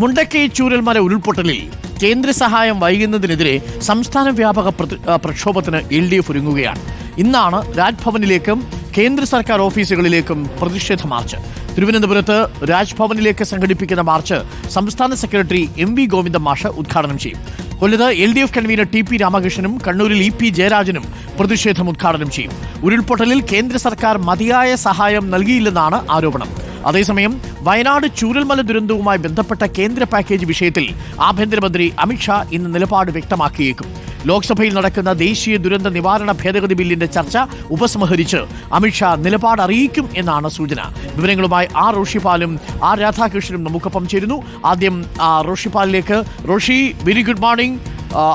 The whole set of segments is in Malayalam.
മുണ്ടക്കൈ ചൂരൽമല ഉരുൾപൊട്ടലിൽ കേന്ദ്ര സഹായം വൈകുന്നതിനെതിരെ സംസ്ഥാന വ്യാപക പ്രക്ഷോഭത്തിന് LDF ഒരുങ്ങുകയാണ്. ഇന്നാണ് രാജ്ഭവനിലേക്കും കേന്ദ്ര സർക്കാർ ഓഫീസുകളിലേക്കും പ്രതിഷേധ മാർച്ച്. തിരുവനന്തപുരത്ത് രാജ്ഭവനിലേക്ക് സംഘടിപ്പിക്കുന്ന മാർച്ച് സംസ്ഥാന സെക്രട്ടറി MV ഗോവിന്ദൻ മാഷ് ഉദ്ഘാടനം ചെയ്യും. കൊല്ലത്ത് LDF കൺവീനർ TP രാമകൃഷ്ണനും കണ്ണൂരിൽ EP ജയരാജനും പ്രതിഷേധം ഉദ്ഘാടനം ചെയ്യും. ഉരുൾപൊട്ടലിൽ കേന്ദ്ര സർക്കാർ മതിയായ സഹായം നൽകിയില്ലെന്നാണ് ആരോപണം. അതേസമയം വയനാട് ചൂരൽമല ദുരന്തവുമായി ബന്ധപ്പെട്ട കേന്ദ്ര പാക്കേജ് വിഷയത്തിൽ ആഭ്യന്തരമന്ത്രി അമിത്ഷാ ഇന്ന് നിലപാട് വ്യക്തമാക്കിയേക്കും. ലോക്സഭയിൽ നടക്കുന്ന ദേശീയ ദുരന്ത നിവാരണ ഭേദഗതി ബില്ലിന്റെ ചർച്ച ഉപസംഹരിച്ച് അമിത്ഷാ നിലപാട് അറിയിക്കും എന്നാണ് സൂചന. വിവരങ്ങളുമായി റോഷിപാലും രാധാകൃഷ്ണനും നമുക്കൊപ്പം ചേരുന്നു. ആദ്യം റോഷിപാലിലേക്ക്. Roshi, very good morning.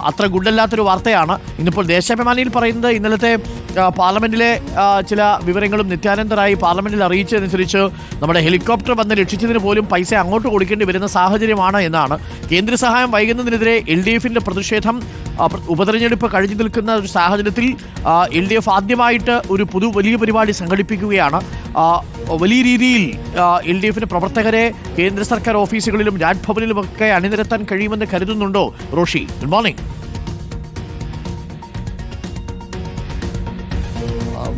അത്ര ഗുഡല്ലാത്തൊരു വാർത്തയാണ് ഇന്നിപ്പോൾ ദേശാഭിമാനിയിൽ പറയുന്നത്. ഇന്നലത്തെ പാർലമെന്റിലെ ചില വിവരങ്ങളും നിത്യാനന്ദ റായ് പാർലമെന്റിൽ അറിയിച്ചതനുസരിച്ച് നമ്മുടെ ഹെലികോപ്റ്റർ വന്ന് രക്ഷിച്ചതിന് പോലും പൈസ അങ്ങോട്ട് കൊടുക്കേണ്ടി വരുന്ന സാഹചര്യമാണ് എന്നാണ്. കേന്ദ്ര സഹായം വൈകുന്നതിനെതിരെ LDFന്റെ പ്രതിഷേധം ഉപതെരഞ്ഞെടുപ്പ് കഴിഞ്ഞു നിൽക്കുന്ന ഒരു സാഹചര്യത്തിൽ LDF ആദ്യമായിട്ട് ഒരു വലിയ പരിപാടി സംഘടിപ്പിക്കുകയാണ്. വലിയ രീതിയിൽ LDFന്റെ പ്രവർത്തകരെ കേന്ദ്ര സർക്കാർ ഓഫീസുകളിലും രാജ്ഭവനിലുമൊക്കെ അണിനിരത്താൻ കഴിയുമെന്ന് കരുതുന്നുണ്ടോ Roshi? Good morning.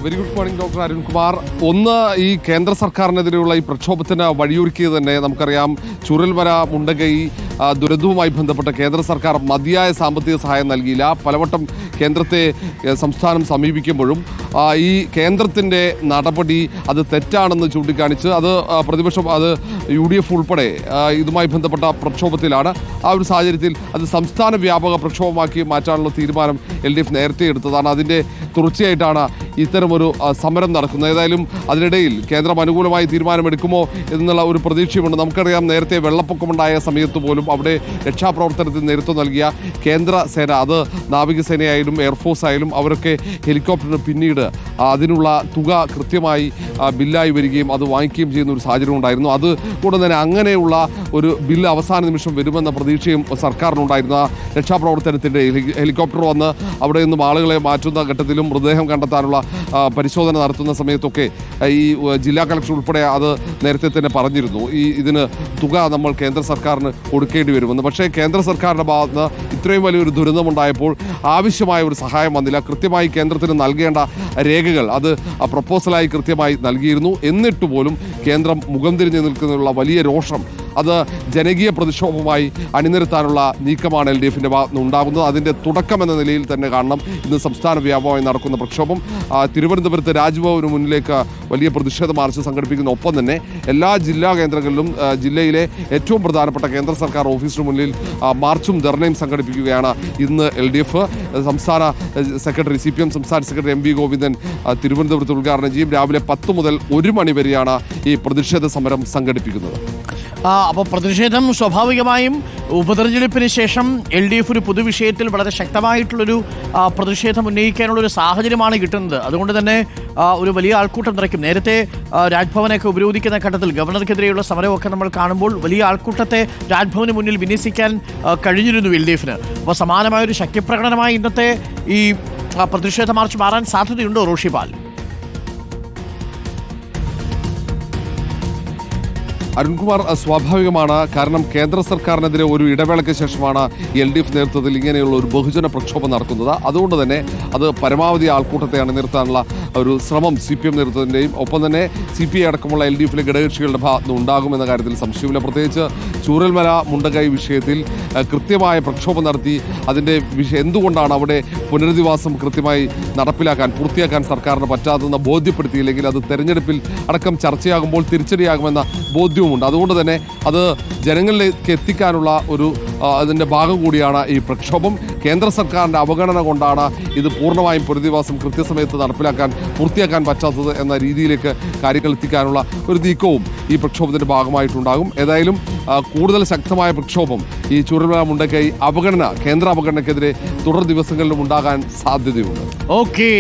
Very good morning doctor Arunkumar. ഒന്ന്, ഈ കേന്ദ്ര സർക്കാരിനെതിരെയുള്ള ഈ പ്രക്ഷോഭത്തിന് വഴിയൊരുക്കിയത് തന്നെ നമുക്കറിയാം. ചൂരൽമല മുണ്ടക്കൈ ദുരന്തവുമായി ബന്ധപ്പെട്ട് കേന്ദ്ര സർക്കാർ മതിയായ സാമ്പത്തിക സഹായം നൽകിയില്ല. പലവട്ടം കേന്ദ്രത്തെ സംസ്ഥാനം സമീപിക്കുമ്പോഴും ഈ കേന്ദ്രത്തിൻ്റെ നടപടി അത് തെറ്റാണെന്ന് ചൂണ്ടിക്കാണിച്ച് അത് പ്രതിപക്ഷം, അത് UDF ഉൾപ്പെടെ ഇതുമായി ബന്ധപ്പെട്ട പ്രക്ഷോഭത്തിലാണ്. ആ ഒരു സാഹചര്യത്തിൽ അത് സംസ്ഥാന വ്യാപക പ്രക്ഷോഭമാക്കി മാറ്റാനുള്ള തീരുമാനം LDF നേരത്തെ എടുത്തതാണ്. അതിൻ്റെ തുടർച്ചയായിട്ടാണ് ഇത്തരമൊരു സമരം നടക്കുന്നത്. ഏതായാലും അതിനിടയിൽ കേന്ദ്രം അനുകൂലമായി തീരുമാനമെടുക്കുമോ എന്നുള്ള ഒരു പ്രതീക്ഷയുമുണ്ട്. നമുക്കറിയാം, നേരത്തെ വെള്ളപ്പൊക്കമുണ്ടായ സമയത്ത് പോലും അവിടെ രക്ഷാപ്രവർത്തനത്തിന് നേതൃത്വം നൽകിയ കേന്ദ്ര സേന, അത് നാവികസേനയായാലും എയർഫോഴ്സ് ആയാലും, അവരൊക്കെ ഹെലികോപ്റ്ററിന് പിന്നീട് അതിനുള്ള തുക കൃത്യമായി ബില്ലായി വരികയും അത് വാങ്ങിക്കുകയും ചെയ്യുന്ന ഒരു സാഹചര്യം ഉണ്ടായിരുന്നു. അതുകൊണ്ട് തന്നെ അങ്ങനെയുള്ള ഒരു ബില്ല് അവസാന നിമിഷം വരുമെന്ന പ്രതീക്ഷയും സർക്കാരിനുണ്ടായിരുന്നു. ആ രക്ഷാപ്രവർത്തനത്തിൻ്റെ ഹെലികോപ്റ്റർ വന്ന് അവിടെ നിന്നും ആളുകളെ മാറ്റുന്ന ഘട്ടത്തിലും മൃതദേഹം കണ്ടെത്താനുള്ള പരിശോധന നടത്തുന്ന സമയത്തൊക്കെ ഈ ജില്ലാ കളക്ടർ ഉൾപ്പെടെ അത് നേരത്തെ തന്നെ പറഞ്ഞിരുന്നു, ഇതിന് തുക നമ്മൾ കേന്ദ്ര സർക്കാരിന് കൊടുക്കേണ്ടി വരുമെന്ന്. പക്ഷേ കേന്ദ്ര സർക്കാരിൻ്റെ ഭാഗത്ത് നിന്ന് ഇത്രയും വലിയൊരു ദുരന്തമുണ്ടായപ്പോൾ ആവശ്യമായ ഒരു സഹായം വന്നില്ല. കൃത്യമായി കേന്ദ്രത്തിന് നൽകേണ്ട രേഖകൾ അത് പ്രപ്പോസലായി കൃത്യമായി നൽകിയിരുന്നു. എന്നിട്ട് പോലും കേന്ദ്രം മുഖം തിരിഞ്ഞു നിൽക്കുന്നതിനുള്ള വലിയ രോഷം, അത് ജനകീയ പ്രതിഷേധവുമായി അണിനിരത്താനുള്ള നീക്കമാണ് LDFന്റെ ഭാഗത്ത് നിന്ന് ഉണ്ടാകുന്നത്. അതിൻ്റെ തുടക്കമെന്ന നിലയിൽ തന്നെ കാണണം ഇന്ന് സംസ്ഥാന വ്യാപകമായി നടക്കുന്ന പ്രക്ഷോഭം. തിരുവനന്തപുരത്ത് രാജ്ഭവന് മുന്നിലേക്ക് വലിയ പ്രതിഷേധ മാർച്ച് സംഘടിപ്പിക്കുന്ന ഒപ്പം തന്നെ എല്ലാ ജില്ലാ കേന്ദ്രങ്ങളിലും ജില്ലയിലെ ഏറ്റവും പ്രധാനപ്പെട്ട കേന്ദ്ര സർക്കാർ ഓഫീസിന് മുന്നിൽ മാർച്ചും ധർണയും സംഘടിപ്പിക്കുകയാണ് ഇന്ന് LDF. സംസ്ഥാന സെക്രട്ടറി, CPM സംസ്ഥാന സെക്രട്ടറി MV ഗോവിന്ദൻ തിരുവനന്തപുരത്ത് ഉദ്ഘാടനം ചെയ്യും. രാവിലെ 10 മുതൽ 1 മണി വരെയാണ് ഈ പ്രതിഷേധ സമരം സംഘടിപ്പിക്കുന്നത്. അപ്പോൾ പ്രതിഷേധം സ്വാഭാവികമായും ഉപതെരഞ്ഞെടുപ്പിന് ശേഷം LDF ഒരു പൊതുവിഷയത്തിൽ വളരെ ശക്തമായിട്ടുള്ളൊരു പ്രതിഷേധം ഉന്നയിക്കാനുള്ളൊരു സാഹചര്യമാണ് കിട്ടുന്നത്. അതുകൊണ്ട് തന്നെ ഒരു വലിയ ആൾക്കൂട്ടം നിറയ്ക്കും. നേരത്തെ രാജ്ഭവനൊക്കെ ഉപരോധിക്കുന്ന ഘട്ടത്തിൽ ഗവർണർക്കെതിരെയുള്ള സമരമൊക്കെ നമ്മൾ കാണുമ്പോൾ വലിയ ആൾക്കൂട്ടത്തെ രാജ്ഭവന് മുന്നിൽ വിന്യസിക്കാൻ കഴിഞ്ഞിരുന്നു LDFന്. അപ്പോൾ സമാനമായൊരു ശക്തിപ്രകടനമായി ഇന്നത്തെ ഈ പ്രതിഷേധ മാർച്ച് മാറാൻ സാധ്യതയുണ്ടോ റോഷിപാൽ? അരുൺകുമാർ, സ്വാഭാവികമാണ്. കാരണം കേന്ദ്ര സർക്കാരിനെതിരെ ഒരു ഇടവേളയ്ക്ക് ശേഷമാണ് LDF നേതൃത്വത്തിൽ ഇങ്ങനെയുള്ള ഒരു ബഹുജന പ്രക്ഷോഭം നടക്കുന്നത്. അതുകൊണ്ട് തന്നെ അത് പരമാവധി ആൾക്കൂട്ടത്തെ അണിനിർത്താനുള്ള ഒരു ശ്രമം CPM നേതൃത്വത്തിൻ്റെയും ഒപ്പം തന്നെ CPI അടക്കമുള്ള LDFലെ ഘടകകക്ഷികളുടെ ഭാഗത്ത് ഉണ്ടാകുമെന്ന കാര്യത്തിൽ സംശയമില്ല. പ്രത്യേകിച്ച് ചൂരൽമല മുണ്ടക്കൈ വിഷയത്തിൽ കൃത്യമായ പ്രക്ഷോഭം നടത്തി അതിൻ്റെ എന്തുകൊണ്ടാണ് അവിടെ പുനരധിവാസം കൃത്യമായി പൂർത്തിയാക്കാൻ സർക്കാരിന് പറ്റാത്തതെന്ന് ബോധ്യപ്പെടുത്തിയില്ലെങ്കിൽ അത് തെരഞ്ഞെടുപ്പിൽ അടക്കം ചർച്ചയാകുമ്പോൾ തിരിച്ചടിയാകുമെന്ന ബോധ്യവുമുണ്ട്. അതുകൊണ്ട് തന്നെ അത് ജനങ്ങളിലേക്ക് എത്തിക്കാനുള്ള ഒരു അതിൻ്റെ ഭാഗം കൂടിയാണ് ഈ പ്രക്ഷോഭം. കേന്ദ്ര സർക്കാരിൻ്റെ അവഗണന കൊണ്ടാണ് ഇത് പൂർണ്ണമായും പുനരധിവാസം കൃത്യസമയത്ത് പൂർത്തിയാക്കാൻ പറ്റാത്തത് എന്ന രീതിയിലേക്ക് കാര്യങ്ങൾ എത്തിക്കാനുള്ള ഒരു നീക്കവും ഈ പ്രക്ഷോഭത്തിൻ്റെ ഭാഗമായിട്ടുണ്ടാകും. ഏതായാലും കൂടുതൽ ശക്തമായ പ്രക്ഷോഭം ഈ ചൂരൽമല മുണ്ടക്കൈ കേന്ദ്ര അവഗണനയ്ക്കെതിരെ തുടർ ദിവസങ്ങളിലും ഉണ്ടാകാൻ സാധ്യതയുണ്ട്. ഓക്കേ.